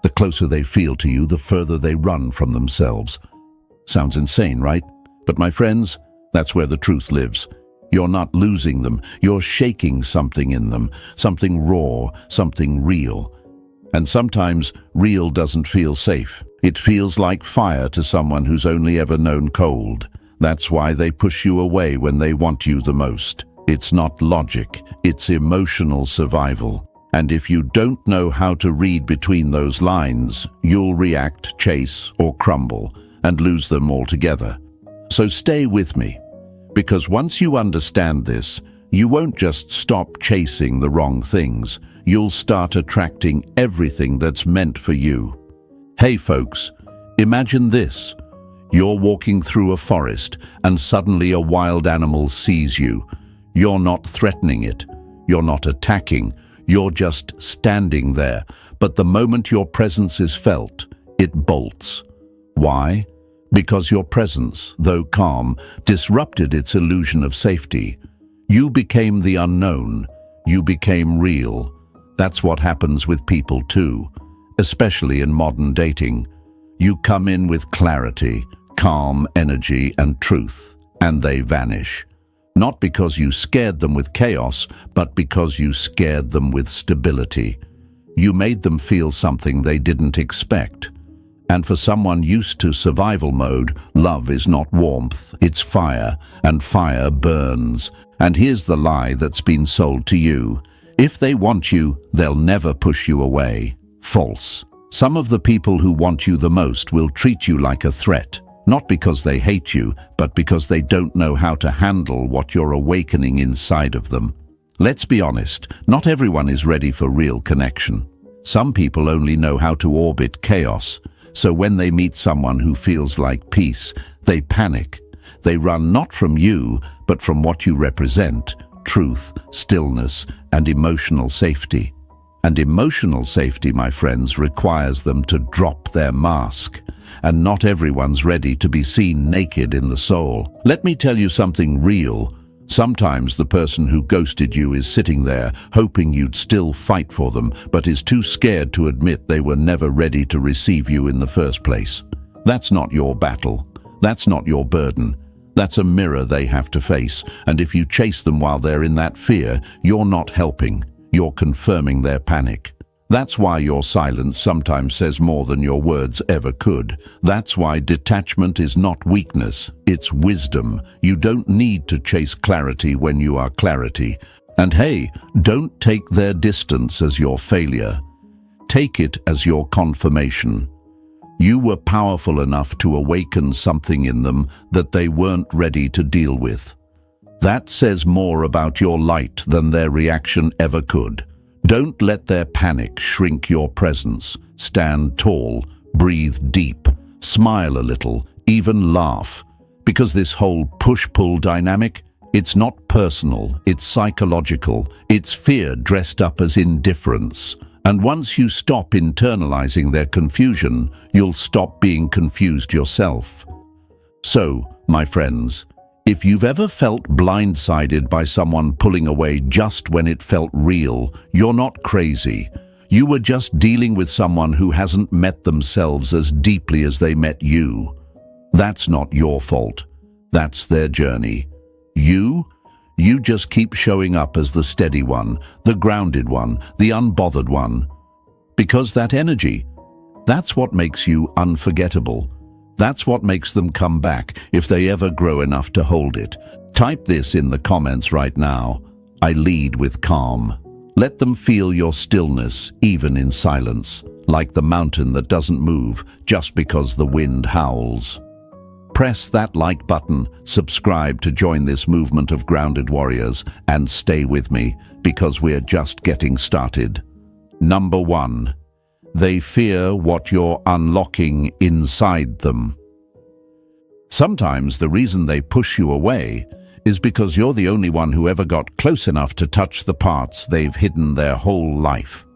The closer they feel to you, the further they run from themselves. Sounds insane, right? But my friends, that's where the truth lives. You're not losing them. You're shaking something in them, something raw, something real. And sometimes real doesn't feel safe. It feels like fire to someone who's only ever known cold. That's why they push you away when they want you the most. It's not logic, it's emotional survival. And if you don't know how to read between those lines, you'll react, chase, or crumble, and lose them altogether. So stay with me, because once you understand this, you won't just stop chasing the wrong things. You'll start attracting everything that's meant for you. Hey folks, imagine this. You're walking through a forest and suddenly a wild animal sees you. You're not threatening it. You're not attacking. You're just standing there. But the moment your presence is felt, it bolts. Why? Because your presence, though calm, disrupted its illusion of safety. You became the unknown. You became real. That's what happens with people too, especially in modern dating. You come in with clarity, calm energy and truth, and they vanish. Not because you scared them with chaos, but because you scared them with stability. You made them feel something they didn't expect. And for someone used to survival mode, love is not warmth, it's fire, and fire burns. And here's the lie that's been sold to you. If they want you, they'll never push you away. False. Some of the people who want you the most will treat you like a threat, not because they hate you, but because they don't know how to handle what you're awakening inside of them. Let's be honest, not everyone is ready for real connection. Some people only know how to orbit chaos, so when they meet someone who feels like peace, they panic. They run not from you, but from what you represent. Truth, stillness, and emotional safety. And emotional safety, my friends, requires them to drop their mask. And not everyone's ready to be seen naked in the soul. Let me tell you something real. Sometimes the person who ghosted you is sitting there, hoping you'd still fight for them, but is too scared to admit they were never ready to receive you in the first place. That's not your battle. That's not your burden. That's a mirror they have to face, and if you chase them while they're in that fear, you're not helping. You're confirming their panic. That's why your silence sometimes says more than your words ever could. That's why detachment is not weakness, it's wisdom. You don't need to chase clarity when you are clarity. And hey, don't take their distance as your failure. Take it as your confirmation. You were powerful enough to awaken something in them that they weren't ready to deal with. That says more about your light than their reaction ever could. Don't let their panic shrink your presence. Stand tall, breathe deep, smile a little, even laugh. Because this whole push-pull dynamic, it's not personal, it's psychological. It's fear dressed up as indifference. And once you stop internalizing their confusion, you'll stop being confused yourself. So, my friends, if you've ever felt blindsided by someone pulling away just when it felt real, you're not crazy. You were just dealing with someone who hasn't met themselves as deeply as they met you. That's not your fault. That's their journey. You just keep showing up as the steady one, the grounded one, the unbothered one. Because that energy, that's what makes you unforgettable. That's what makes them come back if they ever grow enough to hold it. Type this in the comments right now. I lead with calm. Let them feel your stillness, even in silence, like the mountain that doesn't move just because the wind howls. Press that like button, subscribe to join this movement of grounded warriors, and stay with me, because we're just getting started. Number 1. They fear what you're unlocking inside them. Sometimes the reason they push you away is because you're the only one who ever got close enough to touch the parts they've hidden their whole life.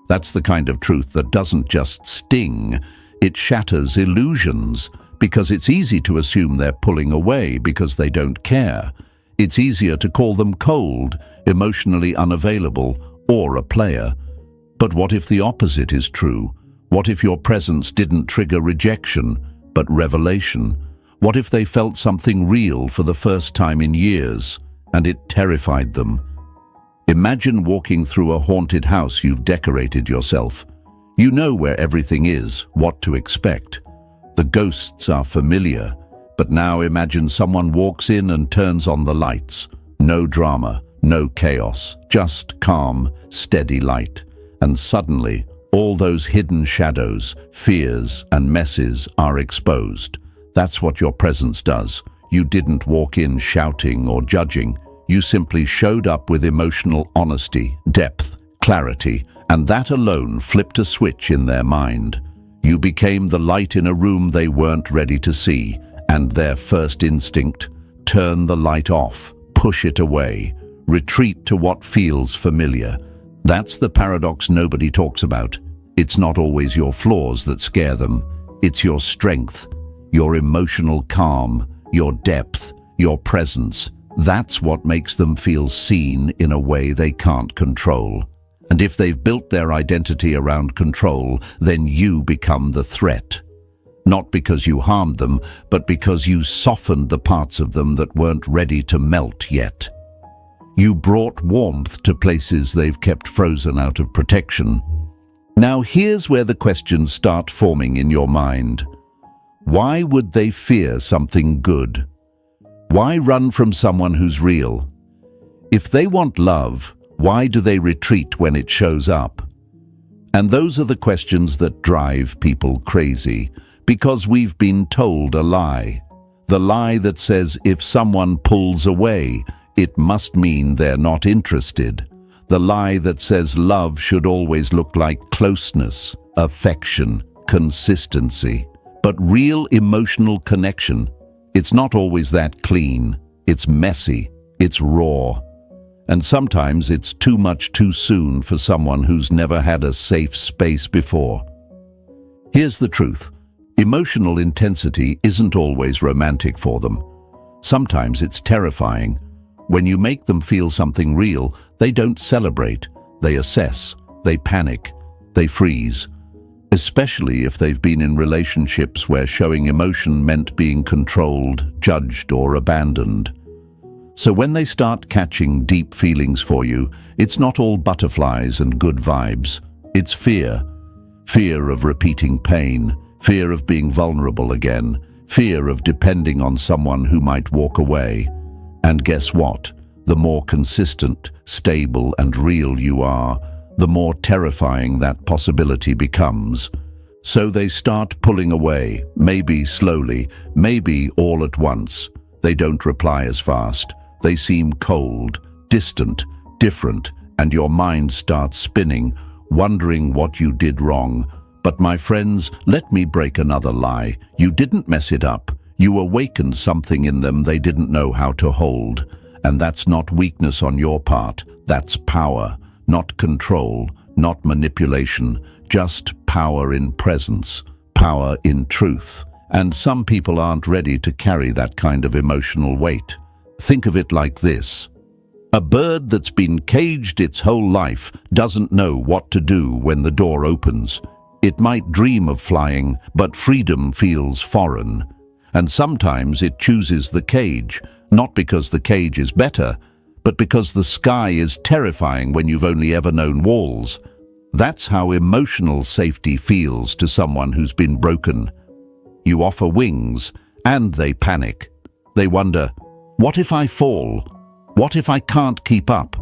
That's the kind of truth that doesn't just sting, it shatters illusions, because it's easy to assume they're pulling away because they don't care. It's easier to call them cold, emotionally unavailable, or a player. But what if the opposite is true? What if your presence didn't trigger rejection, but revelation? What if they felt something real for the first time in years, and it terrified them? Imagine walking through a haunted house you've decorated yourself. You know where everything is, what to expect. The ghosts are familiar, but now imagine someone walks in and turns on the lights. No drama, no chaos, just calm, steady light. And suddenly, all those hidden shadows, fears, and messes are exposed. That's what your presence does. You didn't walk in shouting or judging. You simply showed up with emotional honesty, depth, clarity, and that alone flipped a switch in their mind. You became the light in a room they weren't ready to see, and their first instinct: turn the light off, push it away, retreat to what feels familiar. That's the paradox nobody talks about. It's not always your flaws that scare them. It's your strength, your emotional calm, your depth, your presence. That's what makes them feel seen in a way they can't control. And if they've built their identity around control, then you become the threat. Not because you harmed them, but because you softened the parts of them that weren't ready to melt yet. You brought warmth to places they've kept frozen out of protection. Now here's where the questions start forming in your mind. Why would they fear something good? Why run from someone who's real? If they want love, why do they retreat when it shows up? And those are the questions that drive people crazy, because we've been told a lie. The lie that says if someone pulls away, it must mean they're not interested. The lie that says love should always look like closeness, affection, consistency. But real emotional connection, it's not always that clean. It's messy, it's raw. And sometimes it's too much too soon for someone who's never had a safe space before. Here's the truth. Emotional intensity isn't always romantic for them. Sometimes it's terrifying. When you make them feel something real, they don't celebrate, they assess, they panic, they freeze. Especially if they've been in relationships where showing emotion meant being controlled, judged, or abandoned. So when they start catching deep feelings for you, it's not all butterflies and good vibes. It's fear. Fear of repeating pain, fear of being vulnerable again, fear of depending on someone who might walk away. And guess what? The more consistent, stable, and real you are, the more terrifying that possibility becomes. So they start pulling away, maybe slowly, maybe all at once. They don't reply as fast. They seem cold, distant, different, and your mind starts spinning, wondering what you did wrong. But my friends, let me break another lie. You didn't mess it up. You awakened something in them they didn't know how to hold. And that's not weakness on your part. That's power. Not control, not manipulation, just power in presence, power in truth. And some people aren't ready to carry that kind of emotional weight. Think of it like this. A bird that's been caged its whole life doesn't know what to do when the door opens. It might dream of flying, but freedom feels foreign. And sometimes it chooses the cage, not because the cage is better, but because the sky is terrifying when you've only ever known walls. That's how emotional safety feels to someone who's been broken. You offer wings, and they panic. They wonder, what if I fall? What if I can't keep up?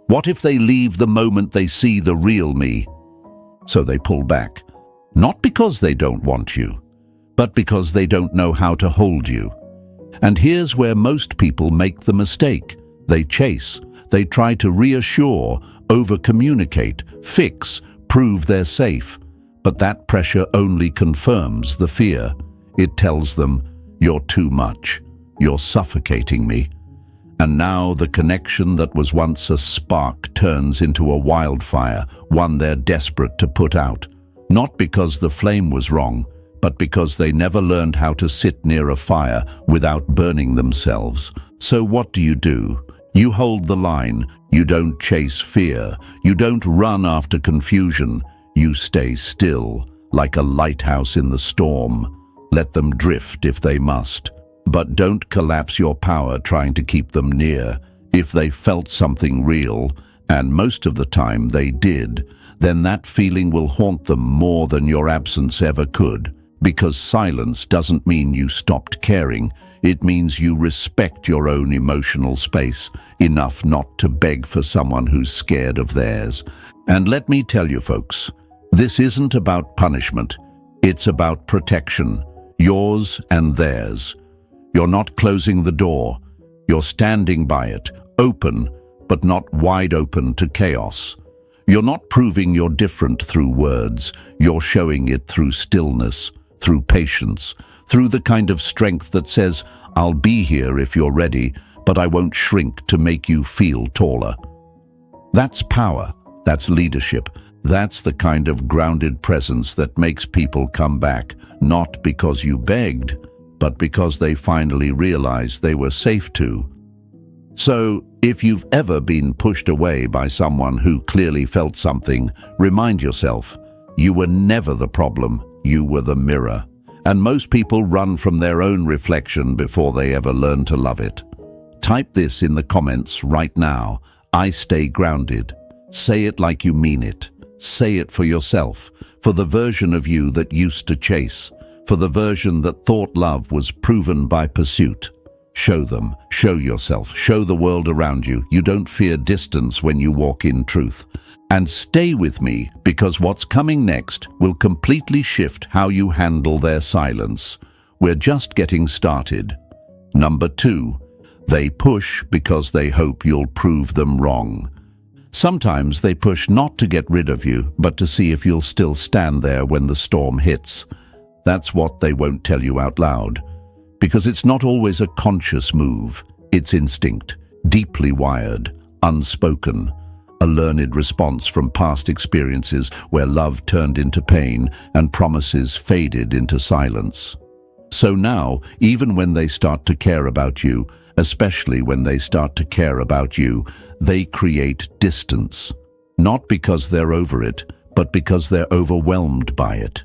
What if they leave the moment they see the real me? So they pull back, not because they don't want you, but because they don't know how to hold you. And here's where most people make the mistake. They chase, they try to reassure, over-communicate, fix, prove they're safe. But that pressure only confirms the fear. It tells them, you're too much, you're suffocating me. And now the connection that was once a spark turns into a wildfire, one they're desperate to put out. Not because the flame was wrong, but because they never learned how to sit near a fire without burning themselves. So what do? You hold the line. You don't chase fear. You don't run after confusion. You stay still. like a lighthouse in the storm. Let them drift if they must. But don't collapse your power trying to keep them near. If they felt something real, and most of the time they did, then that feeling will haunt them more than your absence ever could. Because silence doesn't mean you stopped caring. It means you respect your own emotional space enough not to beg for someone who's scared of theirs. And let me tell you, folks, this isn't about punishment. It's about protection, yours and theirs. You're not closing the door. You're standing by it, open, but not wide open to chaos. You're not proving you're different through words. You're showing it through stillness, through patience, through the kind of strength that says, I'll be here if you're ready, but I won't shrink to make you feel taller. That's power. That's leadership. That's the kind of grounded presence that makes people come back, not because you begged, but because they finally realized they were safe to. So, if you've ever been pushed away by someone who clearly felt something, remind yourself, you were never the problem, you were the mirror. And most people run from their own reflection before they ever learn to love it. Type this in the comments right now. I stay grounded. Say it like you mean it. Say it for yourself, for the version of you that used to chase, for the version that thought love was proven by pursuit. Show them, show yourself, show the world around you. You don't fear distance when you walk in truth. And stay with me, because what's coming next will completely shift how you handle their silence. We're just getting started. Number 2, they push because they hope you'll prove them wrong. Sometimes they push not to get rid of you, but to see if you'll still stand there when the storm hits. That's what they won't tell you out loud. Because it's not always a conscious move. It's instinct, deeply wired, unspoken. A learned response from past experiences where love turned into pain and promises faded into silence. So now, even when they start to care about you, especially when they start to care about you, they create distance. Not because they're over it, but because they're overwhelmed by it.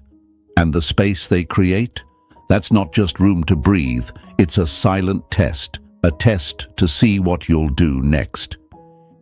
And the space they create? That's not just room to breathe, it's a silent test, a test to see what you'll do next.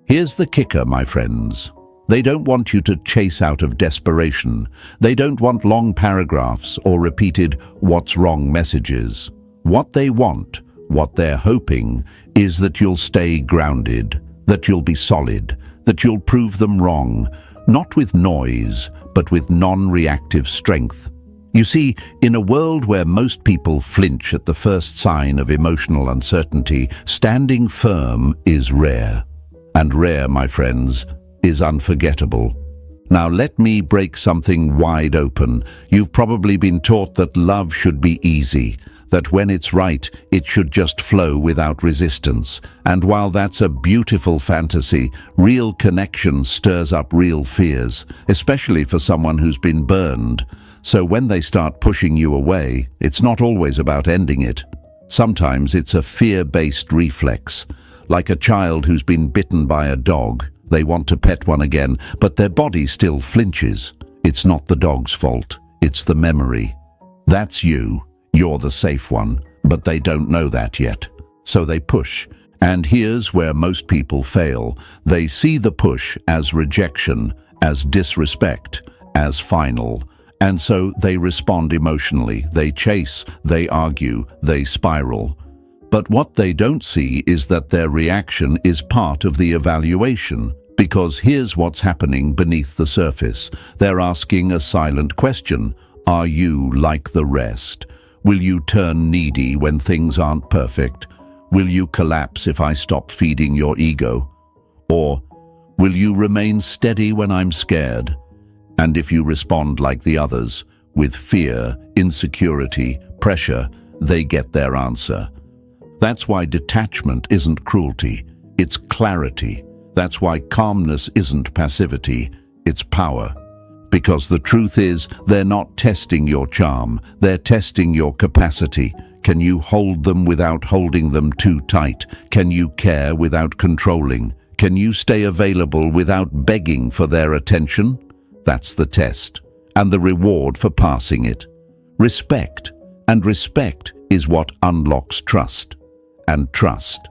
Here's the kicker, my friends. They don't want you to chase out of desperation. They don't want long paragraphs or repeated "what's wrong" messages. What they want, what they're hoping, is that you'll stay grounded, that you'll be solid, that you'll prove them wrong, not with noise, but with non-reactive strength. You see, in a world where most people flinch at the first sign of emotional uncertainty, standing firm is rare. And rare, my friends, is unforgettable. Now let me break something wide open. You've probably been taught that love should be easy, that when it's right, it should just flow without resistance. And while that's a beautiful fantasy, real connection stirs up real fears, especially for someone who's been burned. So when they start pushing you away, it's not always about ending it. Sometimes it's a fear-based reflex. Like a child who's been bitten by a dog, they want to pet one again, but their body still flinches. It's not the dog's fault, it's the memory. That's you. You're the safe one, but they don't know that yet. So they push. And here's where most people fail. They see the push as rejection, as disrespect, as final. And so they respond emotionally. They chase, they argue, they spiral. But what they don't see is that their reaction is part of the evaluation. Because here's what's happening beneath the surface. They're asking a silent question. Are you like the rest? Will you turn needy when things aren't perfect? Will you collapse if I stop feeding your ego? Or will you remain steady when I'm scared? And if you respond like the others, with fear, insecurity, pressure, they get their answer. That's why detachment isn't cruelty, it's clarity. That's why calmness isn't passivity, it's power. Because the truth is, they're not testing your charm, they're testing your capacity. Can you hold them without holding them too tight? Can you care without controlling? Can you stay available without begging for their attention? That's the test. and the reward for passing it. Respect, and respect is what unlocks trust. And trust,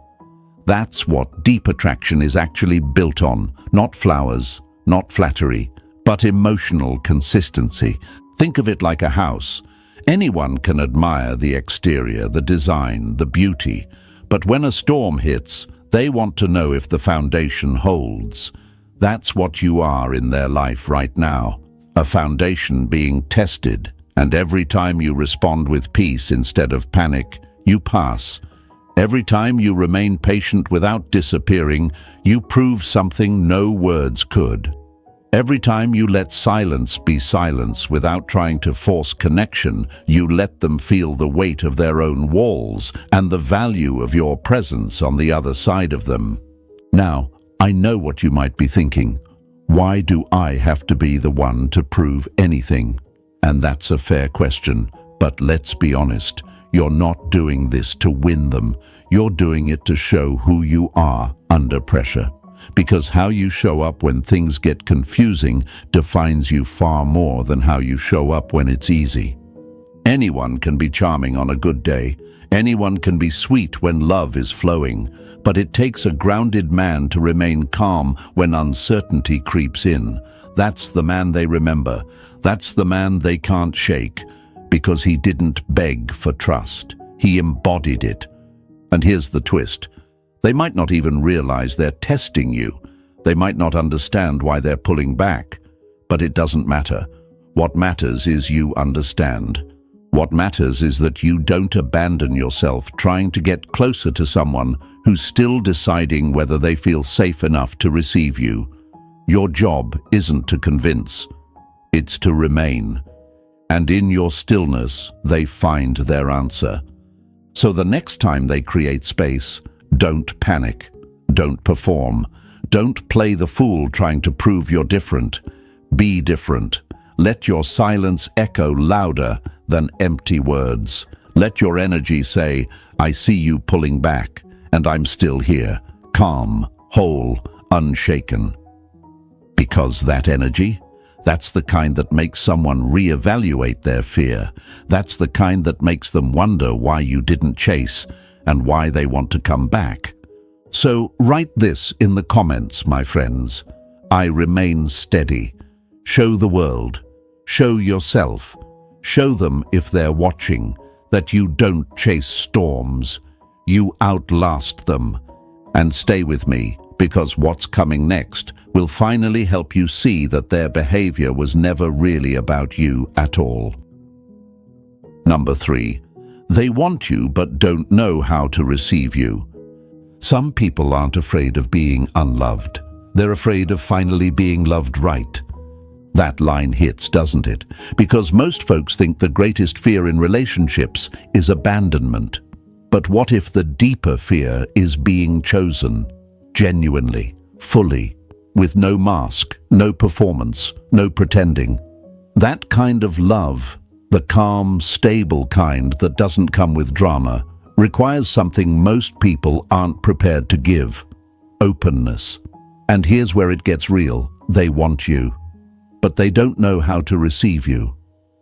that's what deep attraction is actually built on. Not flowers, not flattery, but emotional consistency. Think of it like a house. Anyone can admire the exterior, the design, the beauty, but when a storm hits, they want to know if the foundation holds. That's what you are in their life right now, a foundation being tested, and every time you respond with peace instead of panic, you pass. Every time you remain patient without disappearing, you prove something no words could. Every time you let silence be silence without trying to force connection, you let them feel the weight of their own walls and the value of your presence on the other side of them. Now, I know what you might be thinking. Why do I have to be the one to prove anything? And that's a fair question, but let's be honest. You're not doing this to win them. You're doing it to show who you are under pressure. Because how you show up when things get confusing defines you far more than how you show up when it's easy. Anyone can be charming on a good day. Anyone can be sweet when love is flowing. But it takes a grounded man to remain calm when uncertainty creeps in. That's the man they remember. That's the man they can't shake. Because he didn't beg for trust. He embodied it. And here's the twist. They might not even realize they're testing you. They might not understand why they're pulling back. But it doesn't matter. What matters is you understand. What matters is that you don't abandon yourself trying to get closer to someone who's still deciding whether they feel safe enough to receive you. Your job isn't to convince. It's to remain. And in your stillness, they find their answer. So the next time they create space, don't panic. Don't perform. Don't play the fool trying to prove you're different. Be different. Let your silence echo louder than empty words. Let your energy say, I see you pulling back, and I'm still here, calm, whole, unshaken. Because that energy, that's the kind that makes someone reevaluate their fear. That's the kind that makes them wonder why you didn't chase and why they want to come back. So write this in the comments, my friends. I remain steady. Show the world. Show yourself. Show them, if they're watching, that you don't chase storms. You outlast them. And stay with me, because what's coming next will finally help you see that their behavior was never really about you at all. Number 3. They want you but don't know how to receive you. Some people aren't afraid of being unloved. They're afraid of finally being loved right. That line hits, doesn't it? Because most folks think the greatest fear in relationships is abandonment. But what if the deeper fear is being chosen, genuinely, fully, with no mask, no performance, no pretending? That kind of love, the calm, stable kind that doesn't come with drama, requires something most people aren't prepared to give: openness. And here's where it gets real. They want you, but they don't know how to receive you.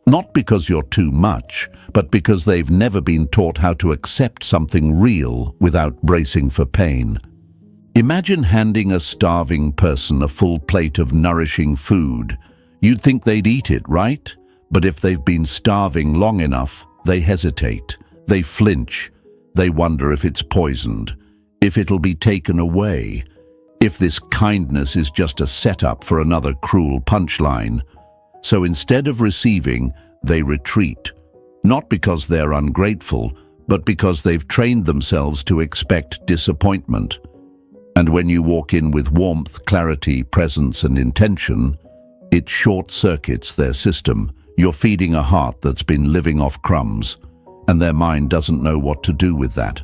Not because you're too much, but because they've never been taught how to accept something real without bracing for pain. Imagine handing a starving person a full plate of nourishing food. You'd think they'd eat it, right? But if they've been starving long enough, they hesitate, they flinch, they wonder if it's poisoned, if it'll be taken away, if this kindness is just a setup for another cruel punchline. So instead of receiving, they retreat. Not because they're ungrateful, but because they've trained themselves to expect disappointment. And when you walk in with warmth, clarity, presence, and intention, it short-circuits their system. You're feeding a heart that's been living off crumbs, and their mind doesn't know what to do with that.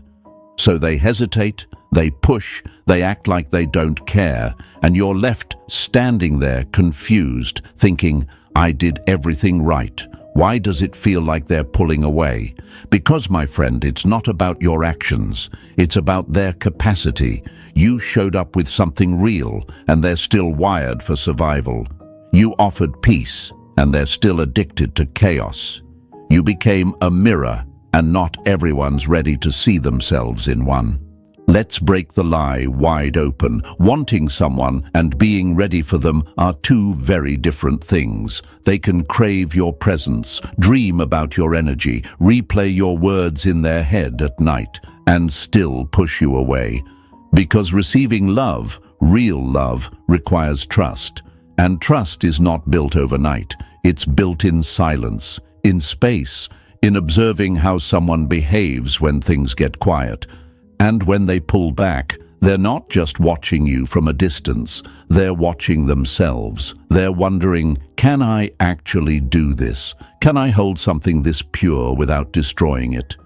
So they hesitate, they push, they act like they don't care, and you're left standing there confused, thinking, I did everything right. Why does it feel like they're pulling away? Because, my friend, it's not about your actions. It's about their capacity. You showed up with something real, and they're still wired for survival. You offered peace, and they're still addicted to chaos. You became a mirror, and not everyone's ready to see themselves in one. Let's break the lie wide open. Wanting someone and being ready for them are two very different things. They can crave your presence, dream about your energy, replay your words in their head at night, and still push you away. Because receiving love, real love, requires trust. And trust is not built overnight. It's built in silence, in space, in observing how someone behaves when things get quiet. And when they pull back, they're not just watching you from a distance, they're watching themselves. They're wondering, can I actually do this? Can I hold something this pure without destroying it?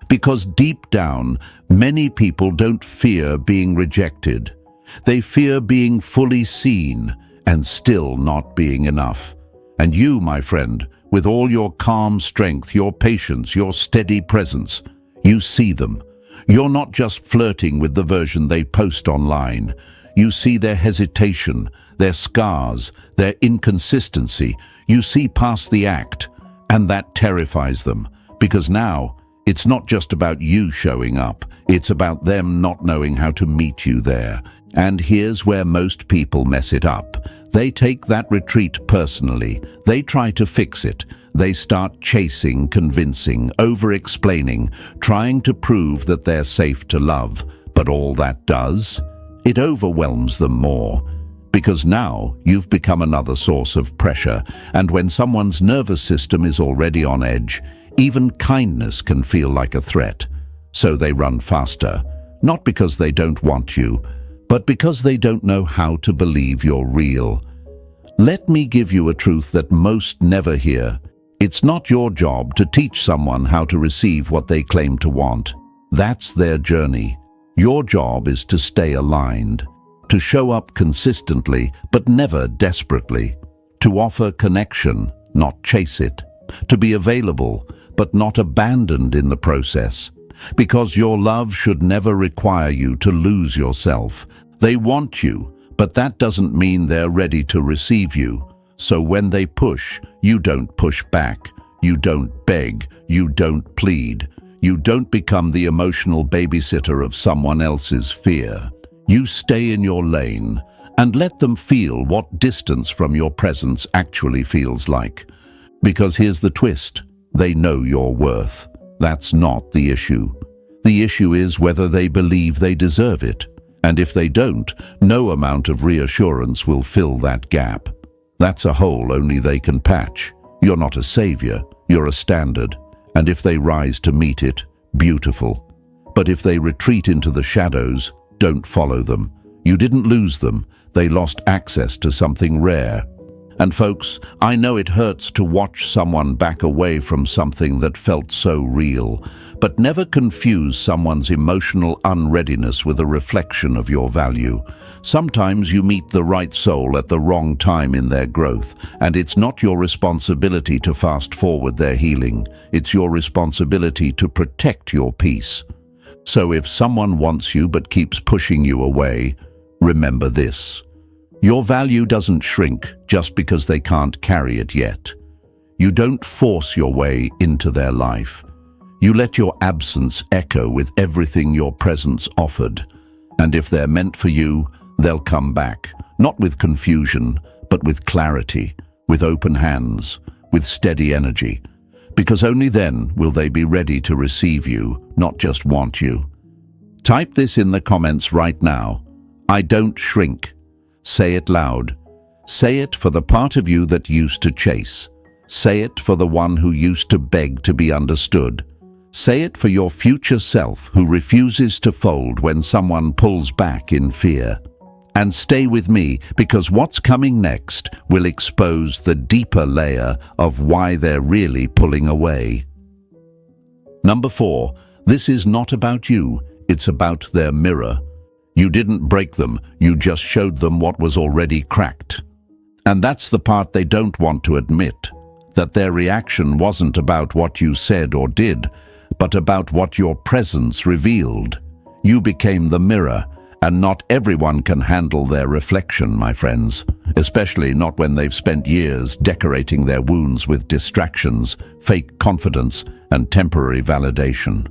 Because deep down, many people don't fear being rejected. They fear being fully seen and still not being enough. And you, my friend, with all your calm strength, your patience, your steady presence, you see them. You're not just flirting with the version they post online. You see their hesitation, their scars, their inconsistency. You see past the act, and that terrifies them. Because now, it's not just about you showing up. It's about them not knowing how to meet you there. And here's where most people mess it up. They take that retreat personally. They try to fix it. They start chasing, convincing, over-explaining, trying to prove that they're safe to love. But all that does, it overwhelms them more. Because now you've become another source of pressure, and when someone's nervous system is already on edge, even kindness can feel like a threat. So they run faster, not because they don't want you, but because they don't know how to believe you're real. Let me give you a truth that most never hear. It's not your job to teach someone how to receive what they claim to want. That's their journey. Your job is to stay aligned, to show up consistently, but never desperately, to offer connection, not chase it, to be available, but not abandoned in the process. Because your love should never require you to lose yourself. They want you, but that doesn't mean they're ready to receive you. So when they push, you don't push back. You don't beg. You don't plead. You don't become the emotional babysitter of someone else's fear. You stay in your lane and let them feel what distance from your presence actually feels like. Because here's the twist. They know your worth. That's not the issue. The issue is whether they believe they deserve it. And if they don't, no amount of reassurance will fill that gap. That's a hole only they can patch. You're not a savior, you're a standard. And if they rise to meet it, beautiful. But if they retreat into the shadows, don't follow them. You didn't lose them, they lost access to something rare. And folks, I know it hurts to watch someone back away from something that felt so real, but never confuse someone's emotional unreadiness with a reflection of your value. Sometimes you meet the right soul at the wrong time in their growth, and it's not your responsibility to fast forward their healing. It's your responsibility to protect your peace. So if someone wants you but keeps pushing you away, remember this. Your value doesn't shrink just because they can't carry it yet. You don't force your way into their life. You let your absence echo with everything your presence offered. And if they're meant for you, they'll come back, not with confusion, but with clarity, with open hands, with steady energy. Because only then will they be ready to receive you, not just want you. Type this in the comments right now. I don't shrink. Say it loud. Say it for the part of you that used to chase. Say it for the one who used to beg to be understood. Say it for your future self who refuses to fold when someone pulls back in fear. And stay with me, because what's coming next will expose the deeper layer of why they're really pulling away. Number 4, this is not about you, it's about their mirror. You didn't break them, you just showed them what was already cracked. And that's the part they don't want to admit, that their reaction wasn't about what you said or did, but about what your presence revealed. You became the mirror, and not everyone can handle their reflection, my friends. especially not when they've spent years decorating their wounds with distractions, fake confidence, and temporary validation.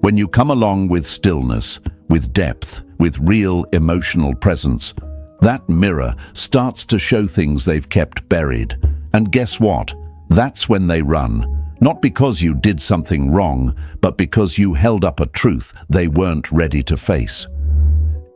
When you come along with stillness, with depth, with real emotional presence, that mirror starts to show things they've kept buried. And guess what? That's when they run. Not because you did something wrong, but because you held up a truth they weren't ready to face.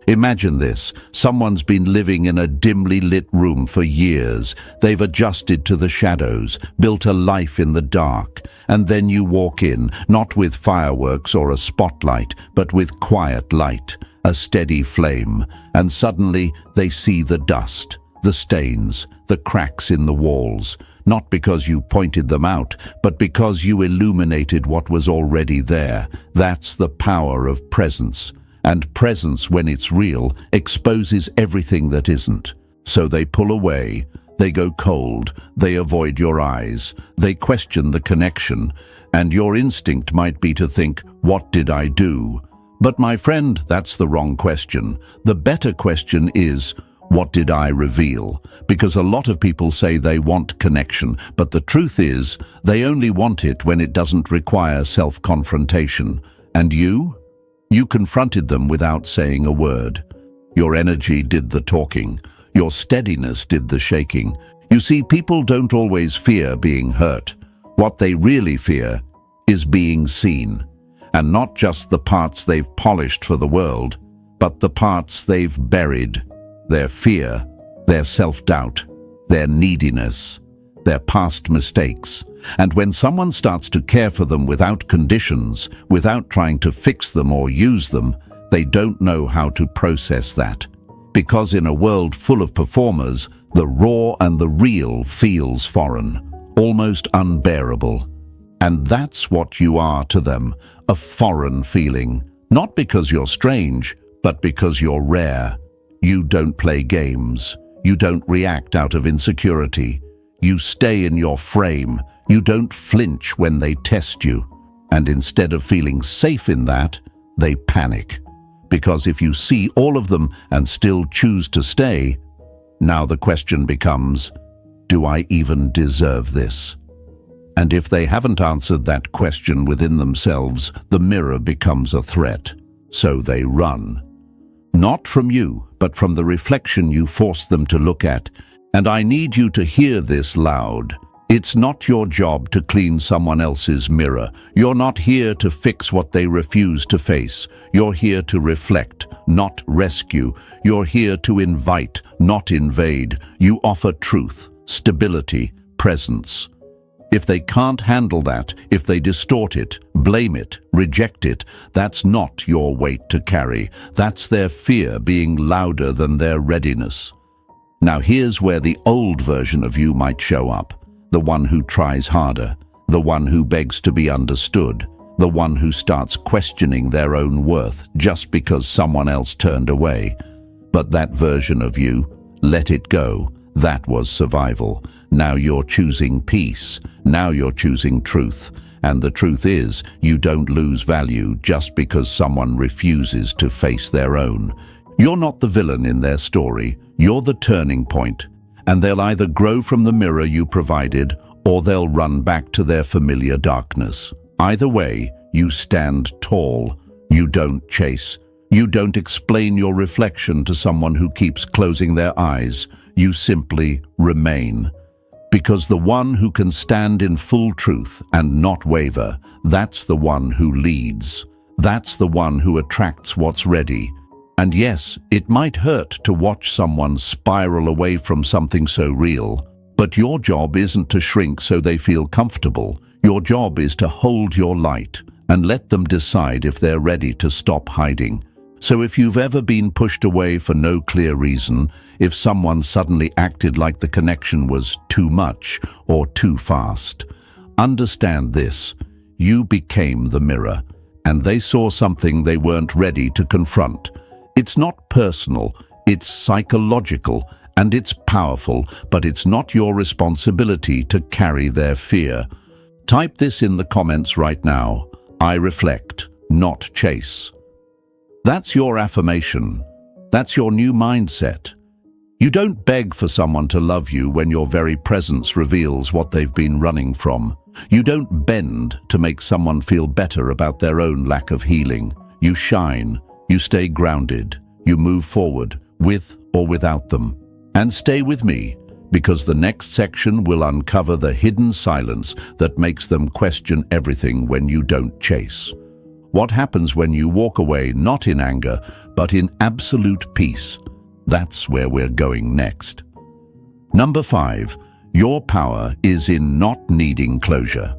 Imagine this. Someone's been living in a dimly lit room for years. They've adjusted to the shadows, built a life in the dark, and then you walk in, not with fireworks or a spotlight, but with quiet light, a steady flame, and suddenly they see the dust, the stains, the cracks in the walls, not because you pointed them out, but because you illuminated what was already there. That's the power of presence. And presence, when it's real, exposes everything that isn't. So they pull away, they go cold, they avoid your eyes, they question the connection, and your instinct might be to think, "What did I do?" But my friend, that's the wrong question. The better question is, what did I reveal? Because a lot of people say they want connection, but the truth is, they only want it when it doesn't require self-confrontation. And you? You confronted them without saying a word. Your energy did the talking. Your steadiness did the shaking. You see, people don't always fear being hurt. What they really fear is being seen. And not just the parts they've polished for the world, but the parts they've buried. Their fear, their self-doubt, their neediness, their past mistakes. And when someone starts to care for them without conditions, without trying to fix them or use them, they don't know how to process that. Because in a world full of performers, the raw and the real feels foreign, almost unbearable. And that's what you are to them, a foreign feeling. Not because you're strange, but because you're rare. You don't play games. You don't react out of insecurity. You stay in your frame. You don't flinch when they test you. And instead of feeling safe in that, they panic. Because if you see all of them and still choose to stay, now the question becomes, do I even deserve this? And if they haven't answered that question within themselves, the mirror becomes a threat. So they run. Not from you, but from the reflection you force them to look at. And I need you to hear this loud. It's not your job to clean someone else's mirror. You're not here to fix what they refuse to face. You're here to reflect, not rescue. You're here to invite, not invade. You offer truth, stability, presence. If they can't handle that, if they distort it, blame it, reject it, that's not your weight to carry. That's their fear being louder than their readiness. Now here's where the old version of you might show up. The one who tries harder, the one who begs to be understood, the one who starts questioning their own worth just because someone else turned away. But that version of you, let it go. That was survival. Now you're choosing peace. Now you're choosing truth. And the truth is, you don't lose value just because someone refuses to face their own. You're not the villain in their story. You're the turning point. And they'll either grow from the mirror you provided, or they'll run back to their familiar darkness. Either way, you stand tall. You don't chase. You don't explain your reflection to someone who keeps closing their eyes. You simply remain. Because the one who can stand in full truth and not waver, that's the one who leads. That's the one who attracts what's ready. And yes, it might hurt to watch someone spiral away from something so real, but your job isn't to shrink so they feel comfortable. Your job is to hold your light and let them decide if they're ready to stop hiding. So if you've ever been pushed away for no clear reason, if someone suddenly acted like the connection was too much or too fast, understand this: you became the mirror, and they saw something they weren't ready to confront. It's not personal, it's psychological, and it's powerful, but it's not your responsibility to carry their fear. Type this in the comments right now: I reflect, not chase. That's your affirmation. That's your new mindset. You don't beg for someone to love you when your very presence reveals what they've been running from. You don't bend to make someone feel better about their own lack of healing. You shine, you stay grounded, you move forward, with or without them. And stay with me, because the next section will uncover the hidden silence that makes them question everything when you don't chase. What happens when you walk away not in anger, but in absolute peace? That's where we're going next. Number 5, your power is in not needing closure.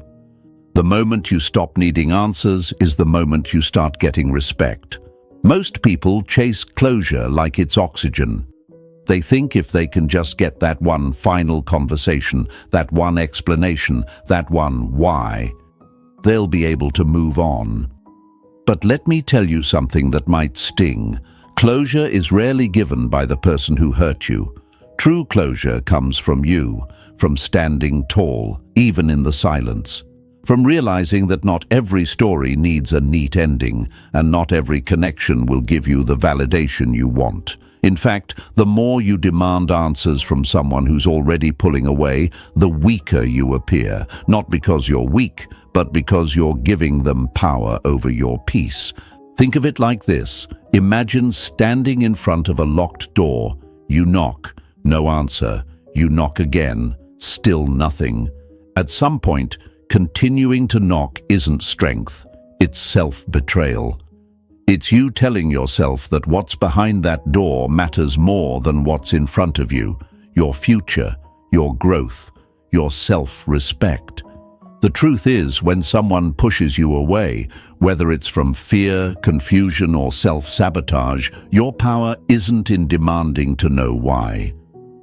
The moment you stop needing answers is the moment you start getting respect. Most people chase closure like it's oxygen. They think if they can just get that one final conversation, that one explanation, that one why, they'll be able to move on. But let me tell you something that might sting. Closure is rarely given by the person who hurt you. True closure comes from you, from standing tall, even in the silence. From realizing that not every story needs a neat ending, and not every connection will give you the validation you want. In fact, the more you demand answers from someone who's already pulling away, the weaker you appear, not because you're weak, but because you're giving them power over your peace. Think of it like this. Imagine standing in front of a locked door. You knock, no answer. You knock again, still nothing. At some point, continuing to knock isn't strength, it's self-betrayal. It's you telling yourself that what's behind that door matters more than what's in front of you, your future, your growth, your self-respect. The truth is, when someone pushes you away, whether it's from fear, confusion, or self-sabotage, your power isn't in demanding to know why.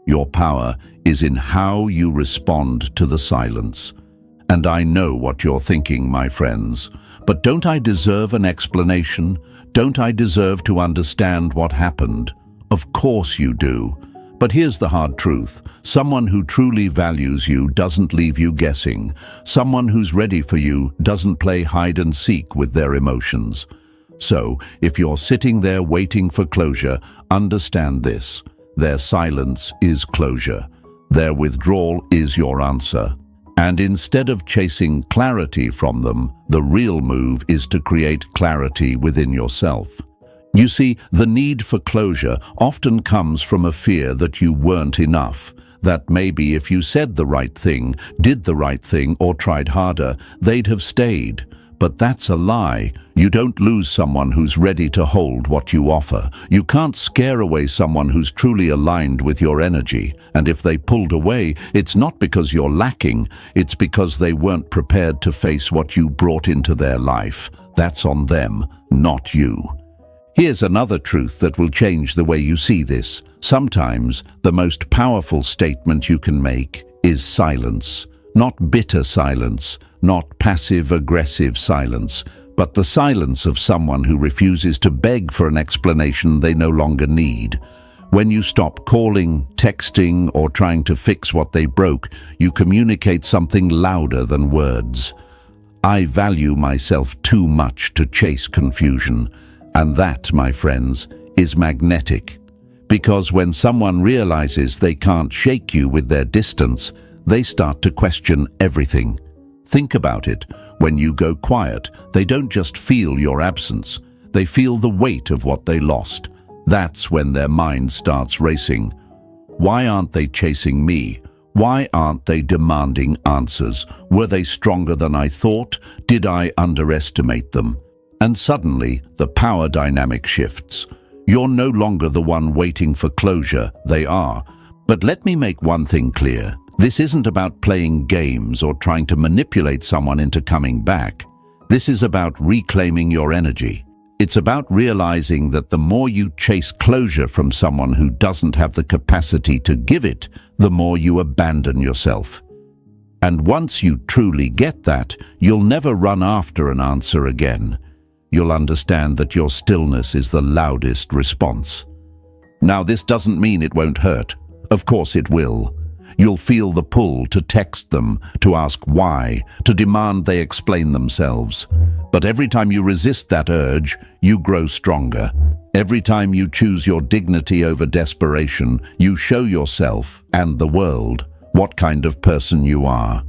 Your power is in how you respond to the silence. And I know what you're thinking, my friends. But don't I deserve an explanation? Don't I deserve to understand what happened? Of course you do. But here's the hard truth. Someone who truly values you doesn't leave you guessing. Someone who's ready for you doesn't play hide and seek with their emotions. So, if you're sitting there waiting for closure, understand this. Their silence is closure. Their withdrawal is your answer. And instead of chasing clarity from them, the real move is to create clarity within yourself. You see, the need for closure often comes from a fear that you weren't enough, that maybe if you said the right thing, did the right thing, or tried harder, they'd have stayed. But that's a lie. You don't lose someone who's ready to hold what you offer. You can't scare away someone who's truly aligned with your energy. And if they pulled away, it's not because you're lacking, it's because they weren't prepared to face what you brought into their life. That's on them, not you. Here's another truth that will change the way you see this. Sometimes the most powerful statement you can make is silence. Not bitter silence, not passive-aggressive silence, but the silence of someone who refuses to beg for an explanation they no longer need. When you stop calling, texting, or trying to fix what they broke, you communicate something louder than words. I value myself too much to chase confusion. And that, my friends, is magnetic. Because when someone realizes they can't shake you with their distance, they start to question everything. Think about it. When you go quiet, they don't just feel your absence. They feel the weight of what they lost. That's when their mind starts racing. Why aren't they chasing me? Why aren't they demanding answers? Were they stronger than I thought? Did I underestimate them? And suddenly, the power dynamic shifts. You're no longer the one waiting for closure, they are. But let me make one thing clear. This isn't about playing games or trying to manipulate someone into coming back. This is about reclaiming your energy. It's about realizing that the more you chase closure from someone who doesn't have the capacity to give it, the more you abandon yourself. And once you truly get that, you'll never run after an answer again. You'll understand that your stillness is the loudest response. Now, this doesn't mean it won't hurt. Of course it will. You'll feel the pull to text them, to ask why, to demand they explain themselves. But every time you resist that urge, you grow stronger. Every time you choose your dignity over desperation, you show yourself and the world what kind of person you are.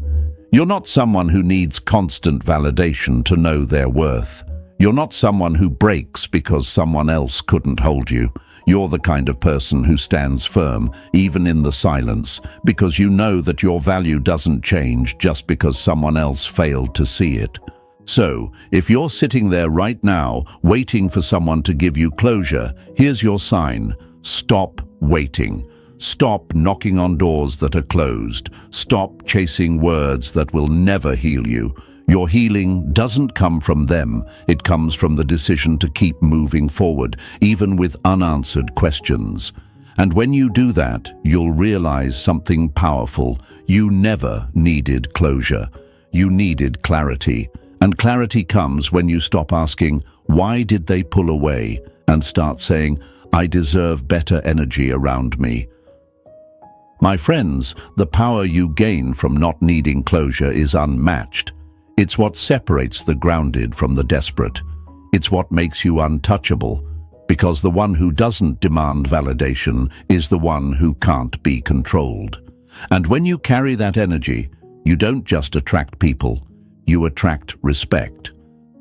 You're not someone who needs constant validation to know their worth. You're not someone who breaks because someone else couldn't hold you. You're the kind of person who stands firm, even in the silence, because you know that your value doesn't change just because someone else failed to see it. So, if you're sitting there right now, waiting for someone to give you closure, here's your sign. Stop waiting. Stop knocking on doors that are closed. Stop chasing words that will never heal you. Your healing doesn't come from them. It comes from the decision to keep moving forward, even with unanswered questions. And when you do that, you'll realize something powerful. You never needed closure. You needed clarity. And clarity comes when you stop asking, why did they pull away? And start saying, I deserve better energy around me. My friends, the power you gain from not needing closure is unmatched. It's what separates the grounded from the desperate. It's what makes you untouchable, because the one who doesn't demand validation is the one who can't be controlled. And when you carry that energy, you don't just attract people, you attract respect.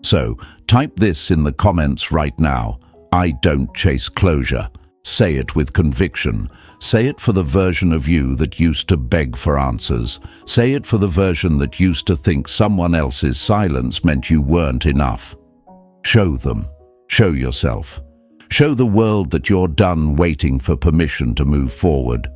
So, type this in the comments right now. I don't chase closure. Say it with conviction. Say it for the version of you that used to beg for answers. Say it for the version that used to think someone else's silence meant you weren't enough. Show them. Show yourself. Show the world that you're done waiting for permission to move forward.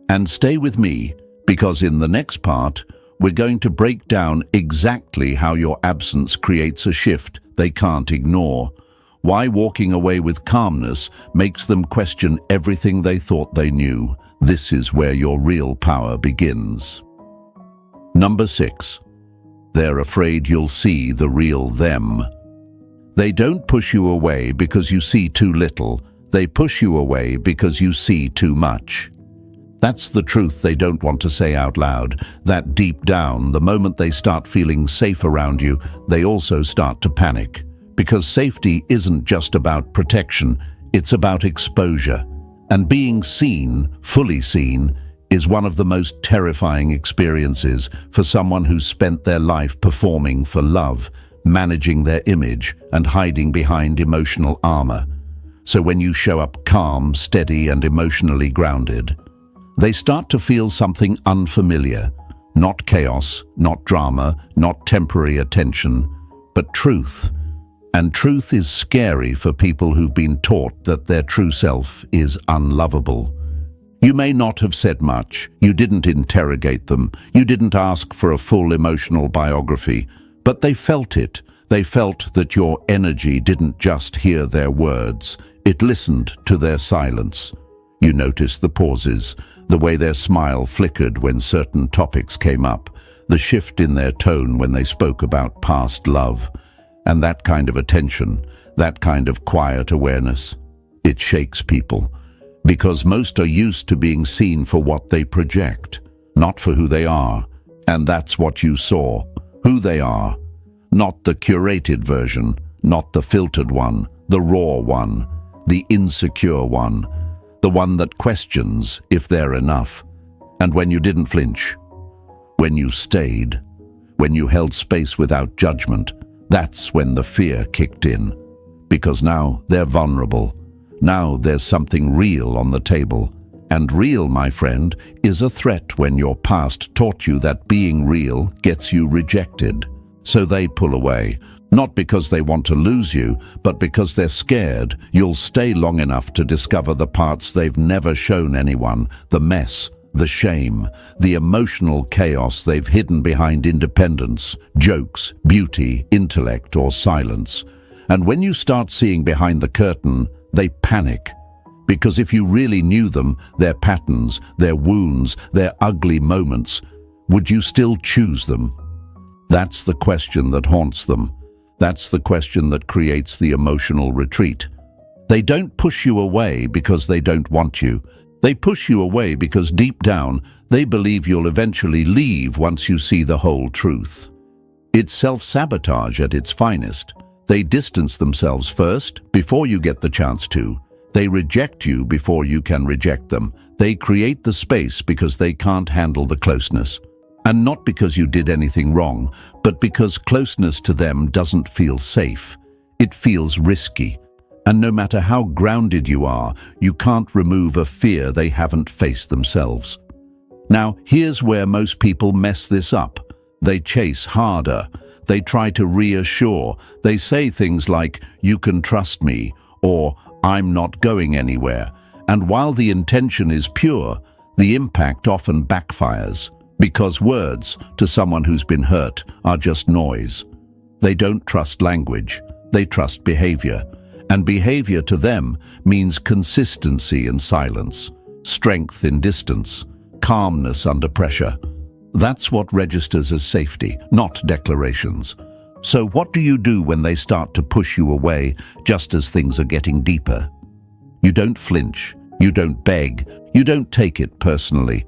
And stay with me, because in the next part, we're going to break down exactly how your absence creates a shift they can't ignore. Why walking away with calmness makes them question everything they thought they knew. This is where your real power begins. Number 6. They're afraid you'll see the real them. They don't push you away because you see too little. They push you away because you see too much. That's the truth they don't want to say out loud, that deep down, the moment they start feeling safe around you, they also start to panic. Because safety isn't just about protection, it's about exposure. And being seen, fully seen, is one of the most terrifying experiences for someone who's spent their life performing for love, managing their image, and hiding behind emotional armor. So when you show up calm, steady, and emotionally grounded, they start to feel something unfamiliar. Not chaos, not drama, not temporary attention, but truth. And truth is scary for people who've been taught that their true self is unlovable. You may not have said much, you didn't interrogate them, you didn't ask for a full emotional biography, but they felt it. They felt that your energy didn't just hear their words, it listened to their silence. You noticed the pauses, the way their smile flickered when certain topics came up, the shift in their tone when they spoke about past love. And that kind of attention, that kind of quiet awareness, it shakes people. Because most are used to being seen for what they project, not for who they are. And that's what you saw, who they are. Not the curated version, not the filtered one, the raw one, the insecure one, the one that questions if they're enough. And when you didn't flinch, when you stayed, when you held space without judgment, that's when the fear kicked in. Because now they're vulnerable. Now there's something real on the table. And real, my friend, is a threat when your past taught you that being real gets you rejected. So they pull away. Not because they want to lose you, but because they're scared you'll stay long enough to discover the parts they've never shown anyone, the mess, the shame, the emotional chaos they've hidden behind independence, jokes, beauty, intellect, or silence. And when you start seeing behind the curtain, they panic. Because if you really knew them, their patterns, their wounds, their ugly moments, would you still choose them? That's the question that haunts them. That's the question that creates the emotional retreat. They don't push you away because they don't want you. They push you away because deep down, they believe you'll eventually leave once you see the whole truth. It's self-sabotage at its finest. They distance themselves first, before you get the chance to. They reject you before you can reject them. They create the space because they can't handle the closeness. And not because you did anything wrong, but because closeness to them doesn't feel safe. It feels risky. And no matter how grounded you are, you can't remove a fear they haven't faced themselves. Now, here's where most people mess this up. They chase harder. They try to reassure. They say things like, "You can trust me," or "I'm not going anywhere." And while the intention is pure, the impact often backfires, because words, to someone who's been hurt, are just noise. They don't trust language. They trust behavior. And behavior to them means consistency in silence, strength in distance, calmness under pressure. That's what registers as safety, not declarations. So what do you do when they start to push you away just as things are getting deeper? You don't flinch, you don't beg, you don't take it personally.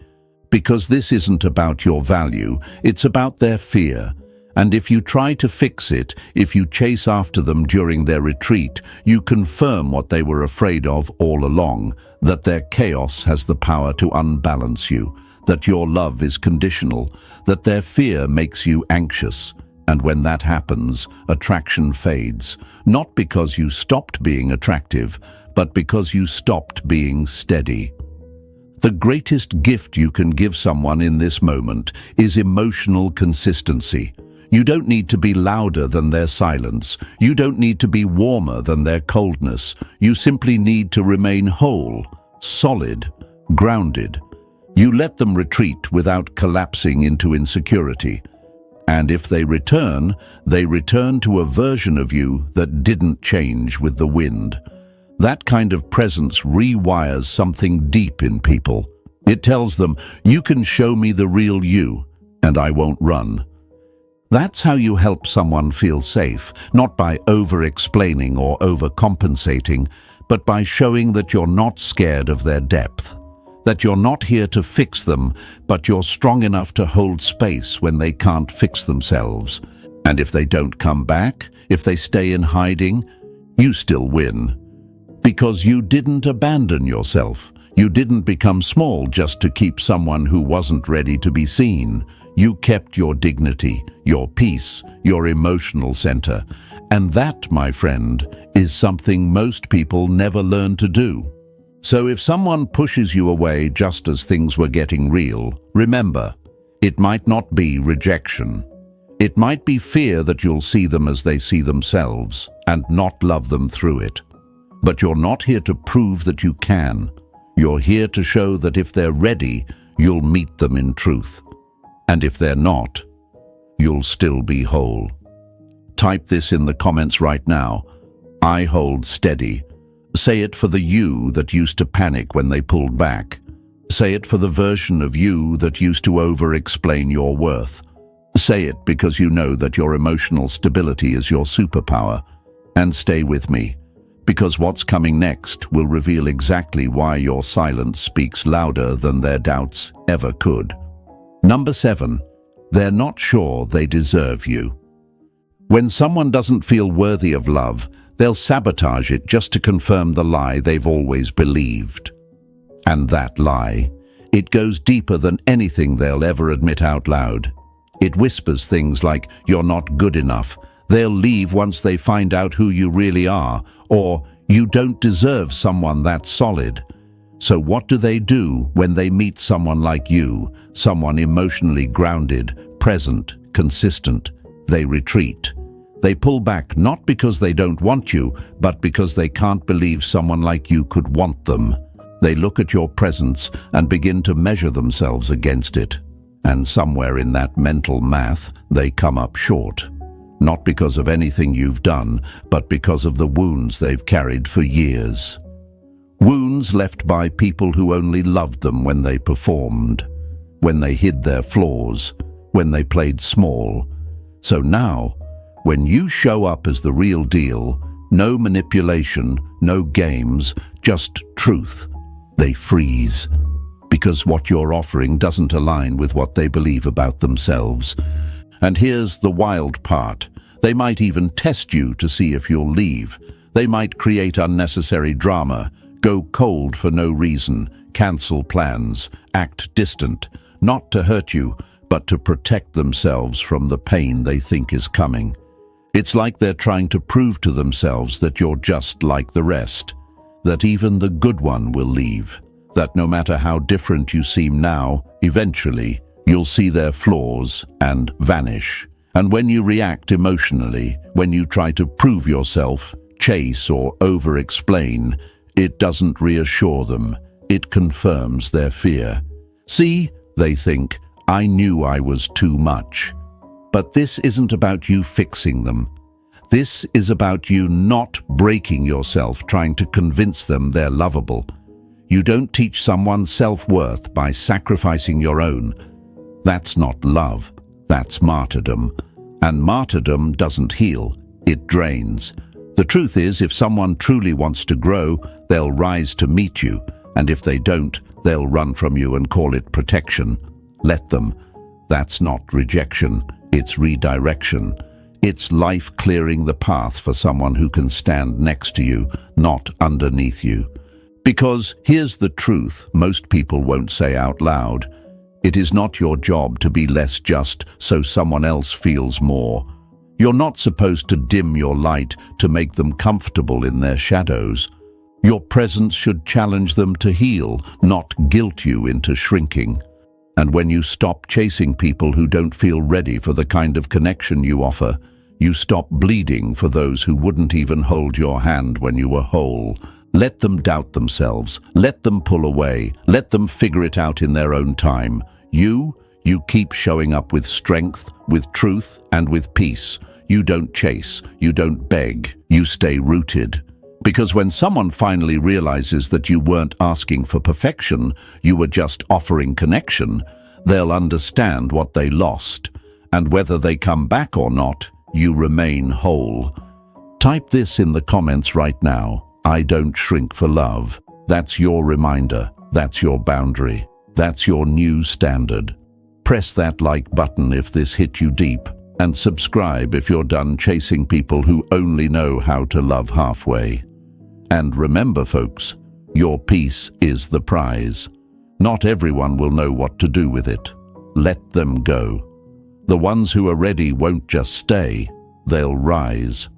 Because this isn't about your value, it's about their fear. And if you try to fix it, if you chase after them during their retreat, you confirm what they were afraid of all along, that their chaos has the power to unbalance you, that your love is conditional, that their fear makes you anxious. And when that happens, attraction fades, not because you stopped being attractive, but because you stopped being steady. The greatest gift you can give someone in this moment is emotional consistency. You don't need to be louder than their silence. You don't need to be warmer than their coldness. You simply need to remain whole, solid, grounded. You let them retreat without collapsing into insecurity. And if they return to a version of you that didn't change with the wind. That kind of presence rewires something deep in people. It tells them, "You can show me the real you, and I won't run." That's how you help someone feel safe, not by over-explaining or overcompensating, but by showing that you're not scared of their depth, that you're not here to fix them, but you're strong enough to hold space when they can't fix themselves. And if they don't come back, if they stay in hiding, you still win. Because you didn't abandon yourself. You didn't become small just to keep someone who wasn't ready to be seen. You kept your dignity, your peace, your emotional center. And that, my friend, is something most people never learn to do. So if someone pushes you away just as things were getting real, remember, it might not be rejection. It might be fear that you'll see them as they see themselves and not love them through it. But you're not here to prove that you can. You're here to show that if they're ready, you'll meet them in truth. And if they're not, you'll still be whole. Type this in the comments right now. I hold steady. Say it for the you that used to panic when they pulled back. Say it for the version of you that used to over-explain your worth. Say it because you know that your emotional stability is your superpower. And stay with me, because what's coming next will reveal exactly why your silence speaks louder than their doubts ever could. Number 7, they're not sure they deserve you. When someone doesn't feel worthy of love, they'll sabotage it just to confirm the lie they've always believed. And that lie, it goes deeper than anything they'll ever admit out loud. It whispers things like, "You're not good enough." They'll leave once they find out who you really are, or "You don't deserve someone that solid." So what do when they meet someone like you, someone emotionally grounded, present, consistent? They retreat. They pull back not because they don't want you, but because they can't believe someone like you could want them. They look at your presence and begin to measure themselves against it. And somewhere in that mental math, they come up short. Not because of anything you've done, but because of the wounds they've carried for years. Wounds left by people who only loved them when they performed, when they hid their flaws, when they played small. So now, when you show up as the real deal, no manipulation, no games, just truth, they freeze. Because what you're offering doesn't align with what they believe about themselves. And here's the wild part. They might even test you to see if you'll leave. They might create unnecessary drama, go cold for no reason, cancel plans, act distant, not to hurt you, but to protect themselves from the pain they think is coming. It's like they're trying to prove to themselves that you're just like the rest, that even the good one will leave, that no matter how different you seem now, eventually you'll see their flaws and vanish. And when you react emotionally, when you try to prove yourself, chase or over-explain, it doesn't reassure them, it confirms their fear. See, they think, I knew I was too much. But this isn't about you fixing them. This is about you not breaking yourself trying to convince them they're lovable. You don't teach someone self-worth by sacrificing your own. That's not love, that's martyrdom. And martyrdom doesn't heal, it drains. The truth is, if someone truly wants to grow, they'll rise to meet you, and if they don't, they'll run from you and call it protection. Let them. That's not rejection, it's redirection. It's life clearing the path for someone who can stand next to you, not underneath you. Because here's the truth most people won't say out loud. It is not your job to be less just so someone else feels more. You're not supposed to dim your light to make them comfortable in their shadows. Your presence should challenge them to heal, not guilt you into shrinking. And when you stop chasing people who don't feel ready for the kind of connection you offer, you stop bleeding for those who wouldn't even hold your hand when you were whole. Let them doubt themselves. Let them pull away. Let them figure it out in their own time. You keep showing up with strength, with truth, and with peace. You don't chase. You don't beg. You stay rooted. Because when someone finally realizes that you weren't asking for perfection, you were just offering connection, they'll understand what they lost. And whether they come back or not, you remain whole. Type this in the comments right now. I don't shrink for love. That's your reminder. That's your boundary. That's your new standard. Press that like button if this hit you deep, and subscribe if you're done chasing people who only know how to love halfway. And remember, folks, your peace is the prize. Not everyone will know what to do with it. Let them go. The ones who are ready won't just stay, they'll rise.